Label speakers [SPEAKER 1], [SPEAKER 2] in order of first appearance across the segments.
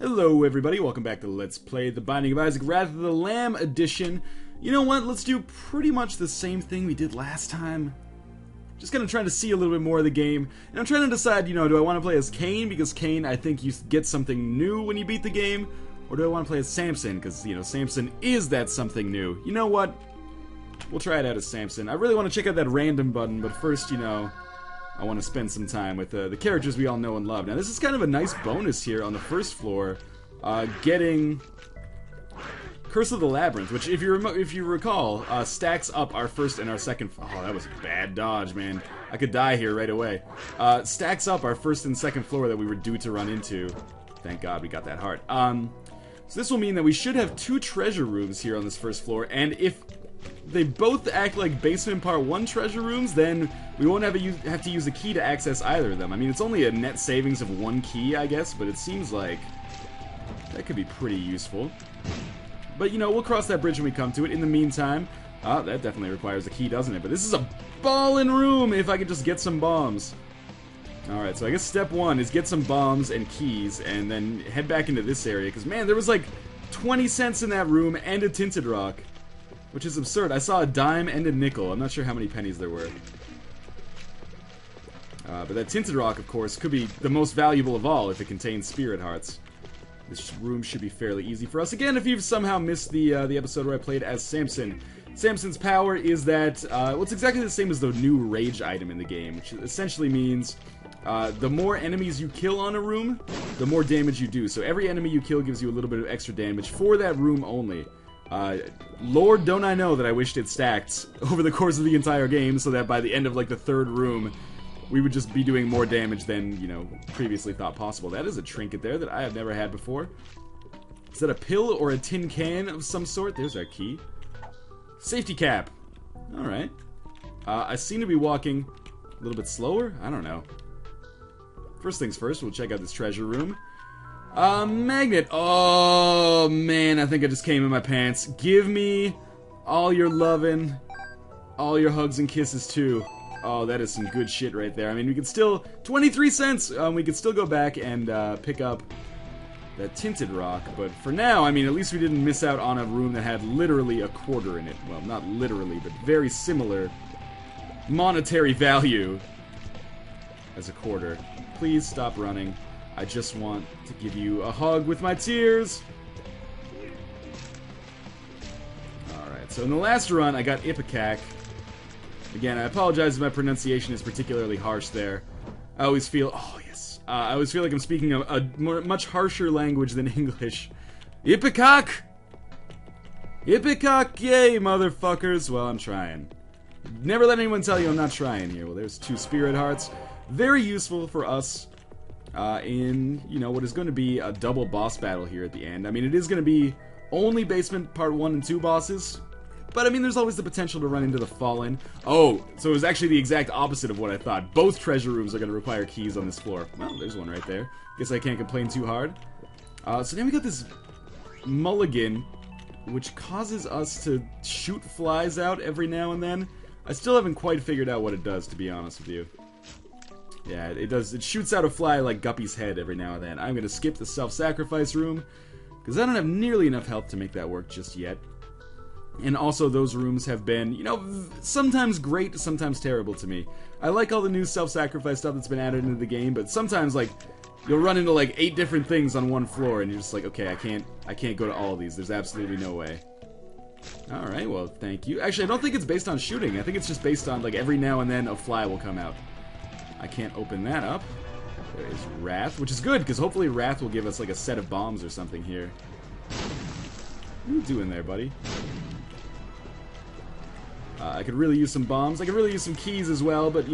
[SPEAKER 1] Hello everybody, welcome back to Let's Play The Binding of Isaac Wrath of the Lamb edition. You know what, let's do pretty much the same thing we did last time. Just kind of trying to see a little bit more of the game. And I'm trying to decide, do I want to play as Cain? Because Cain, I think you get something new when you beat the game. Or do I want to play as Samson? Because, Samson is that something new. You know what? We'll try it out as Samson. I really want to check out that random button, but first, I want to spend some time with the characters we all know and love. Now, this is kind of a nice bonus here on the first floor, getting Curse of the Labyrinth, which, if you recall, stacks up our first and our second. Oh, that was a bad dodge, man. I could die here right away. Stacks up our first and second floor that we were due to run into. Thank God we got that heart. So this will mean that we should have 2 treasure rooms here on this first floor, and if they both act like Basement Part 1 treasure rooms, then we won't have to use a key to access either of them. I mean, it's only a net savings of 1 key, I guess, but it seems like that could be pretty useful. But, we'll cross that bridge when we come to it. In the meantime, that definitely requires a key, doesn't it? But this is a ballin' room if I could just get some bombs. Alright, so I guess step 1 is get some bombs and keys, and then head back into this area, because, man, there was like 20 cents in that room and a tinted rock. Which is absurd. I saw a dime and a nickel. I'm not sure how many pennies there were. But that tinted rock, of course, could be the most valuable of all if it contains spirit hearts. This room should be fairly easy for us. Again, if you've somehow missed the episode where I played as Samson, Samson's power is that, well, it's exactly the same as the new rage item in the game, which essentially means the more enemies you kill on a room, the more damage you do. So every enemy you kill gives you a little bit of extra damage for that room only. Lord, don't I know that I wished it stacked over the course of the entire game so that by the end of, like, the 3rd room, we would just be doing more damage than, previously thought possible. That is a trinket there that I have never had before. Is that a pill or a tin can of some sort? There's our key. Safety cap. Alright. I seem to be walking a little bit slower? I don't know. First things first, we'll check out this treasure room. Magnet. Oh, man, I think I just came in my pants. Give me all your lovin', all your hugs and kisses, too. Oh, that is some good shit right there. I mean, we could still... 23 cents! We could still go back and, pick up that tinted rock. But for now, I mean, at least we didn't miss out on a room that had literally a quarter in it. Well, not literally, but very similar monetary value as a quarter. Please stop running. I just want to give you a hug with my tears. Alright, so in the last run, I got Ipecac. Again, I apologize if my pronunciation is particularly harsh there. I always feel... Oh, yes. I always feel like I'm speaking a much harsher language than English. Ipecac! Ipecac, yay, motherfuckers! Well, I'm trying. Never let anyone tell you I'm not trying here. Well, there's 2 spirit hearts. Very useful for us. In, what is going to be a double boss battle here at the end. I mean, it is going to be only Basement Part 1 and 2 bosses, but I mean, there's always the potential to run into the Fallen. Oh, so it was actually the exact opposite of what I thought. Both treasure rooms are going to require keys on this floor. Well, there's one right there. Guess I can't complain too hard. So then we got this mulligan, which causes us to shoot flies out every now and then. I still haven't quite figured out what it does, to be honest with you. Yeah, it does. It shoots out a fly like Guppy's head every now and then. I'm going to skip the self-sacrifice room, because I don't have nearly enough health to make that work just yet. And also, those rooms have been, sometimes great, sometimes terrible to me. I like all the new self-sacrifice stuff that's been added into the game, but sometimes, like, you'll run into, like, 8 different things on one floor, and you're just like, okay, I can't go to all of these. There's absolutely no way. Alright, well, thank you. Actually, I don't think it's based on shooting. I think it's just based on, like, every now and then a fly will come out. I can't open that up. There is Wrath, which is good, because hopefully Wrath will give us, like, a set of bombs or something here. What are you doing there, buddy? I could really use some bombs. I could really use some keys as well, but,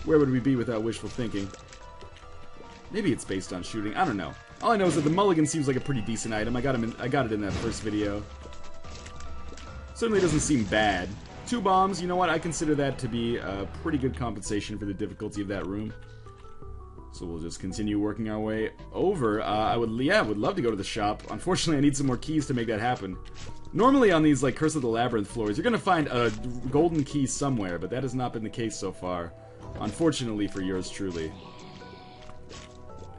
[SPEAKER 1] where would we be without wishful thinking? Maybe it's based on shooting. I don't know. All I know is that the mulligan seems like a pretty decent item. I got it in that first video. Certainly doesn't seem bad. 2 bombs, you know what? I consider that to be a pretty good compensation for the difficulty of that room. So we'll just continue working our way over. I would love to go to the shop. Unfortunately, I need some more keys to make that happen. Normally on these, like, Curse of the Labyrinth floors, you're gonna find a golden key somewhere, but that has not been the case so far. Unfortunately for yours truly.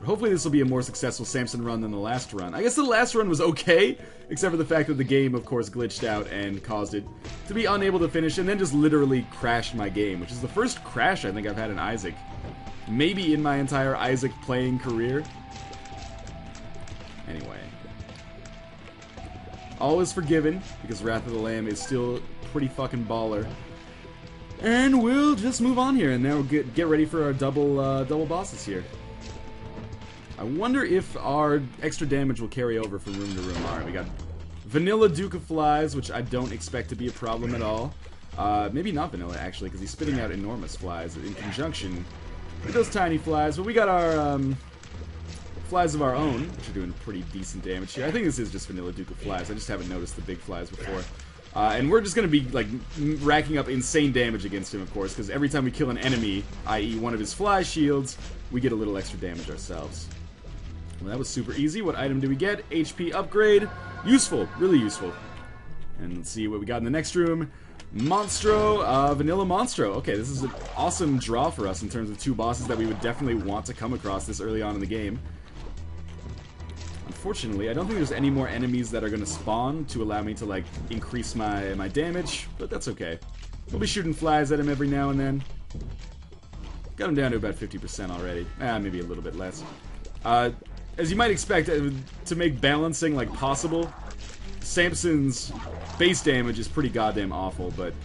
[SPEAKER 1] But hopefully this will be a more successful Samson run than the last run. I guess the last run was okay, except for the fact that the game, of course, glitched out and caused it to be unable to finish, and then just literally crashed my game, which is the first crash I think I've had in Isaac. Maybe in my entire Isaac playing career. Anyway. All is forgiven, because Wrath of the Lamb is still pretty fucking baller. And we'll just move on here, and now we'll get ready for our double bosses here. I wonder if our extra damage will carry over from room to room. Alright, we got Vanilla Duke of Flies, which I don't expect to be a problem at all. Maybe not Vanilla, actually, because he's spitting out enormous flies in conjunction with those tiny flies. But we got our flies of our own, which are doing pretty decent damage here. I think this is just Vanilla Duke of Flies. I just haven't noticed the big flies before. And we're just going to be, like, racking up insane damage against him, of course, because every time we kill an enemy, i.e. one of his fly shields, we get a little extra damage ourselves. Well, that was super easy. What item do we get? HP upgrade. Useful. Really useful. And let's see what we got in the next room. Monstro. Vanilla Monstro. Okay, this is an awesome draw for us in terms of two bosses that we would definitely want to come across this early on in the game. Unfortunately, I don't think there's any more enemies that are going to spawn to allow me to, like, increase my damage, but that's okay. We'll be shooting flies at him every now and then. Got him down to about 50% already. Maybe a little bit less. As you might expect, to make balancing, like, possible, Samson's base damage is pretty goddamn awful, but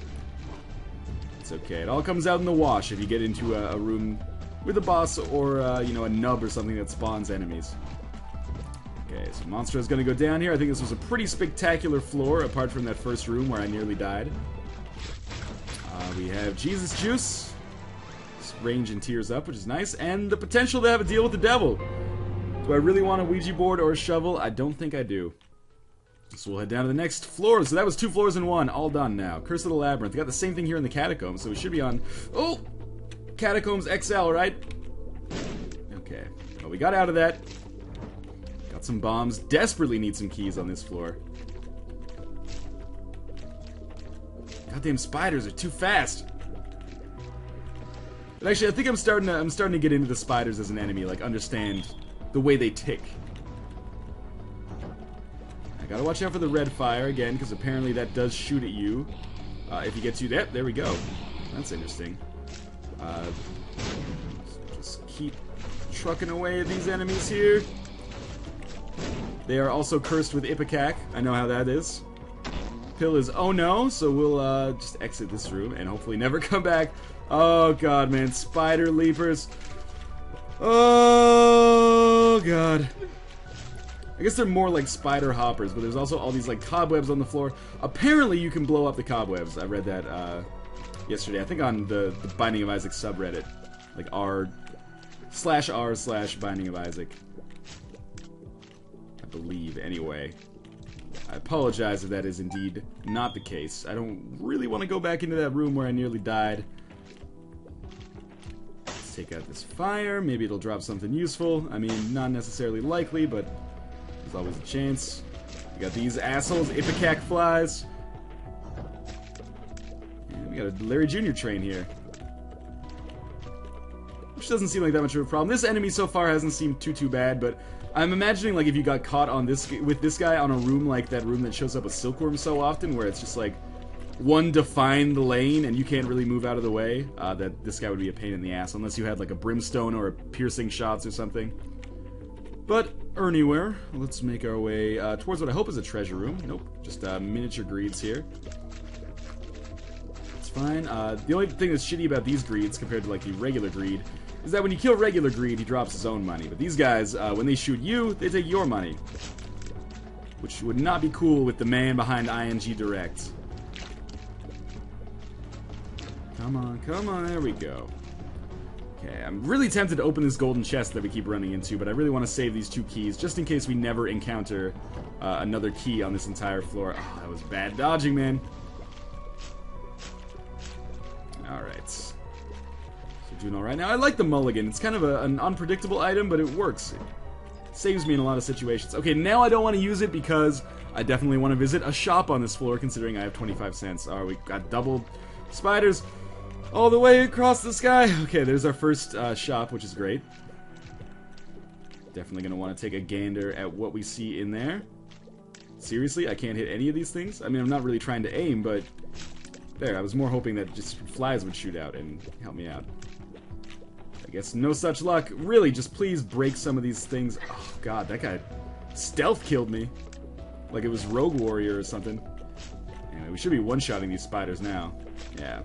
[SPEAKER 1] it's okay. It all comes out in the wash if you get into a room with a boss or, you know, a nub or something that spawns enemies. Okay, so Monstro's gonna go down here. I think this was a pretty spectacular floor, apart from that first room where I nearly died. We have Jesus Juice. Range and tears up, which is nice. And the potential to have a deal with the devil. Do I really want a Ouija board or a shovel? I don't think I do. So we'll head down to the next floor. So that was 2 floors in 1. All done now. Curse of the Labyrinth. Got the same thing here in the Catacombs, so we should be on... Oh! Catacombs XL, right? Okay. Well, we got out of that. Got some bombs. Desperately need some keys on this floor. Goddamn spiders are too fast. But actually, I think I'm starting to get into the spiders as an enemy, like understand the way they tick. I gotta watch out for the red fire again, because apparently that does shoot at you. If you get to that, there we go. That's interesting. Just keep trucking away at these enemies here. They are also cursed with Ipecac. I know how that is. Pill is oh no, so we'll just exit this room and hopefully never come back. Oh god, man, spider leapers. Oh god. I guess they're more like spider hoppers, but there's also all these like cobwebs on the floor. Apparently you can blow up the cobwebs. I read that yesterday. I think on the Binding of Isaac subreddit. Like r/r/Binding of Isaac. I believe, anyway. I apologize if that is indeed not the case. I don't really want to go back into that room where I nearly died. Let's take out this fire. Maybe it'll drop something useful. I mean, not necessarily likely, but there's always a chance. We got these assholes, Ipecac flies. And we got a Larry Jr. train here. Which doesn't seem like that much of a problem. This enemy so far hasn't seemed too bad, but I'm imagining like if you got caught on with this guy on a room like that room that shows up with Silkworm so often, where it's just like one defined lane and you can't really move out of the way, that this guy would be a pain in the ass unless you had like a brimstone or a piercing shots or something. But anywhere, let's make our way towards what I hope is a treasure room. Nope, just miniature greeds here. It's fine. The only thing that's shitty about these greeds compared to like the regular greed is that when you kill regular greed, he drops his own money. But these guys, when they shoot you, they take your money. Which would not be cool with the man behind ING Direct. Come on, there we go. Okay, I'm really tempted to open this golden chest that we keep running into, but I really want to save these 2 keys, just in case we never encounter another key on this entire floor. Oh, that was bad dodging, man. Alright. Doing alright. Now, I like the mulligan. It's kind of an unpredictable item, but it works. It saves me in a lot of situations. Okay, now I don't want to use it because I definitely want to visit a shop on this floor, considering I have 25 cents. Alright, we got double spiders all the way across the sky. Okay, there's our first shop, which is great. Definitely going to want to take a gander at what we see in there. Seriously, I can't hit any of these things? I mean, I'm not really trying to aim, but... There, I was more hoping that just flies would shoot out and help me out. I guess no such luck. Really, just please break some of these things. Oh, God, that guy stealth killed me. Like it was Rogue Warrior or something. Anyway, we should be one-shotting these spiders now. Yeah.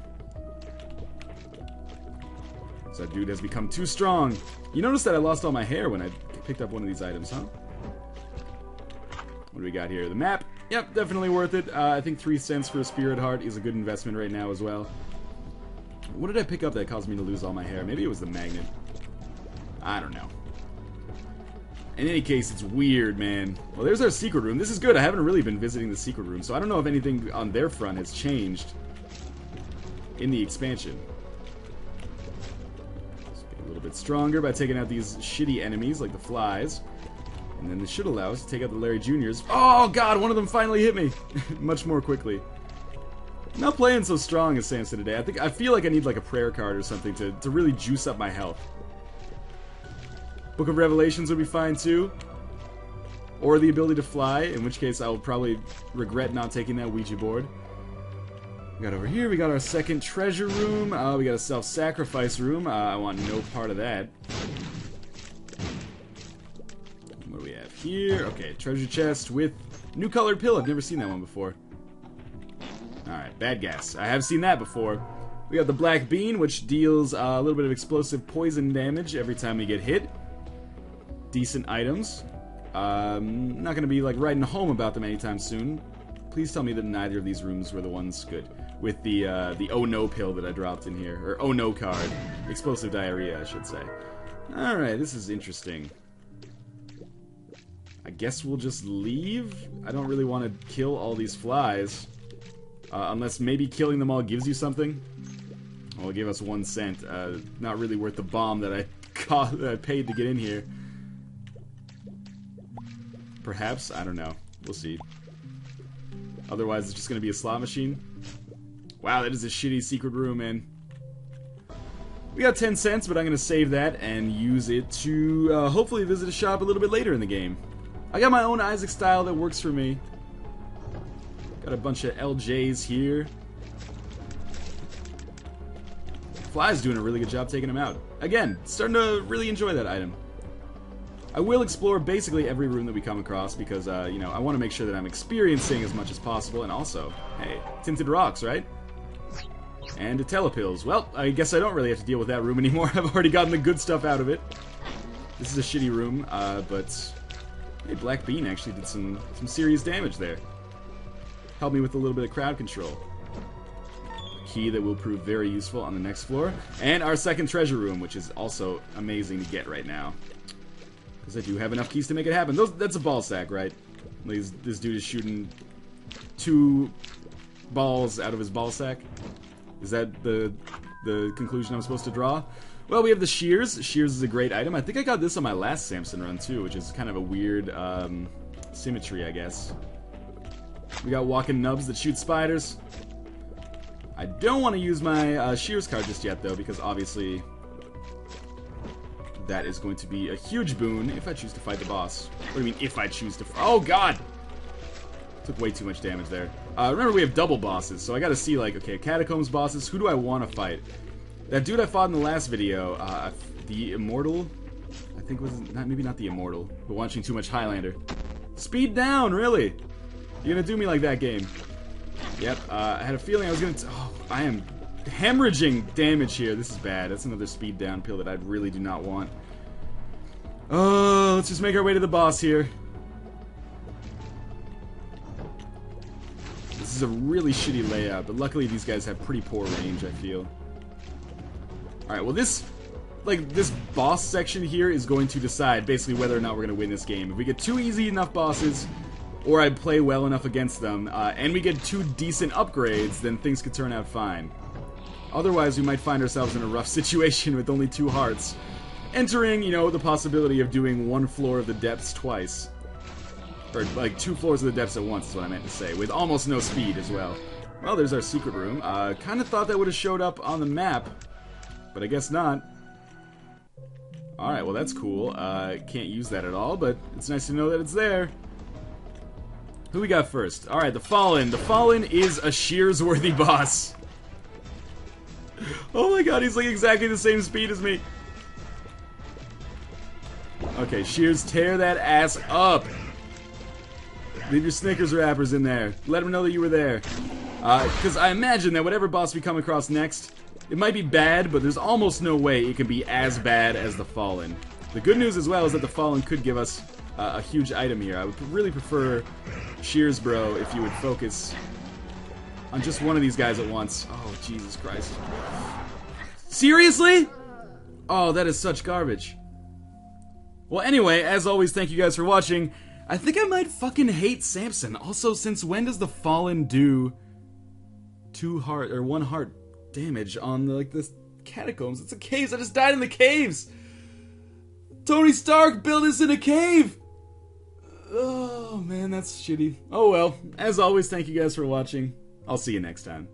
[SPEAKER 1] So that dude has become too strong. You notice that I lost all my hair when I picked up one of these items, huh? What do we got here? The map. Yep, definitely worth it. I think 3 cents for a spirit heart is a good investment right now as well. What did I pick up that caused me to lose all my hair? Maybe it was the magnet. I don't know. In any case, it's weird, man. Well, there's our secret room. This is good. I haven't really been visiting the secret room, so I don't know if anything on their front has changed in the expansion. Let's get a little bit stronger by taking out these shitty enemies like the flies. And then this should allow us to take out the Larry Juniors. Oh, God, one of them finally hit me. Much more quickly. I'm not playing so strong as Samson today. I feel like I need like a prayer card or something to really juice up my health. Book of Revelations would be fine too. Or the ability to fly, in which case I will probably regret not taking that Ouija board. We got over here, we got our second treasure room. We got a self-sacrifice room. I want no part of that. What do we have here? Okay, treasure chest with new colored pill. I've never seen that one before. Alright, bad gas. I have seen that before. We got the black bean, which deals a little bit of explosive poison damage every time we get hit. Decent items. Not going to be like writing home about them anytime soon. Please tell me that neither of these rooms were the ones good. With the oh no pill that I dropped in here. Or oh no card. Explosive diarrhea, I should say. Alright, this is interesting. I guess we'll just leave? I don't really want to kill all these flies. Unless maybe killing them all gives you something. Well, it gave us 1 cent. Not really worth the bomb that I paid to get in here. Perhaps? I don't know. We'll see. Otherwise, it's just going to be a slot machine. Wow, that is a shitty secret room, man. We got 10 cents, but I'm going to save that and use it to hopefully visit a shop a little bit later in the game. I got my own Isaac style that works for me. Got a bunch of LJs here. Fly's doing a really good job taking them out. Again, starting to really enjoy that item. I will explore basically every room that we come across because, you know, I want to make sure that I'm experiencing as much as possible. And also, hey, tinted rocks, right? And a telepills. Well, I guess I don't really have to deal with that room anymore. I've already gotten the good stuff out of it. This is a shitty room, but hey, Black Bean actually did some serious damage there. Helped me with a little bit of crowd control. Key that will prove very useful on the next floor. And our second treasure room, which is also amazing to get right now. Because I do have enough keys to make it happen. That's a ball sack, right? This dude is shooting 2 balls out of his ball sack. Is that the conclusion I'm supposed to draw? Well, we have the shears. Shears is a great item. I think I got this on my last Samson run too, which is kind of a weird symmetry, I guess. We got walking nubs that shoot spiders. I don't want to use my shears card just yet, though, because obviously that is going to be a huge boon if I choose to fight the boss. What do you mean, if I choose to... Oh, God! Took way too much damage there. Remember, we have double bosses, so I gotta see, like, okay, Catacombs bosses, who do I want to fight? That dude I fought in the last video, the Immortal, I think was... maybe not the Immortal, but watching too much Highlander. Speed down, really? You're gonna do me like that, game. Yep, I had a feeling I was gonna... Oh, I am hemorrhaging damage here. This is bad. That's another speed down pill that I really do not want. Oh, let's just make our way to the boss here. This is a really shitty layout, but luckily these guys have pretty poor range, I feel. Alright, well this boss section here is going to decide basically whether or not we're going to win this game. If we get 2 easy enough bosses, or I play well enough against them, and we get 2 decent upgrades, then things could turn out fine. Otherwise, we might find ourselves in a rough situation with only 2 hearts. Entering, you know, the possibility of doing 1 floor of the depths twice. Or, like, 2 floors of the depths at once is what I meant to say, with almost no speed as well. Well, there's our secret room. Kinda thought that would have showed up on the map, but I guess not. Alright, well that's cool. Can't use that at all, but it's nice to know that it's there. Who we got first? Alright, the Fallen. The Fallen is a Shears-worthy boss. Oh my god, he's like exactly the same speed as me. Okay, Shears, tear that ass up. Leave your Snickers wrappers in there. Let them know that you were there. Because I imagine that whatever boss we come across next, it might be bad, but there's almost no way it can be as bad as the Fallen. The good news as well is that the Fallen could give us a huge item here. I would really prefer Shears, bro, if you would focus on just one of these guys at once. Oh, Jesus Christ. Seriously? Oh, that is such garbage. Well, anyway, as always, thank you guys for watching. I think I might fucking hate Samson. Also, since when does the Fallen do 1 heart damage on the catacombs? It's a caves. I just died in the caves. Tony Stark built us in a cave. Oh man, that's shitty. Oh well. As always, thank you guys for watching. I'll see you next time.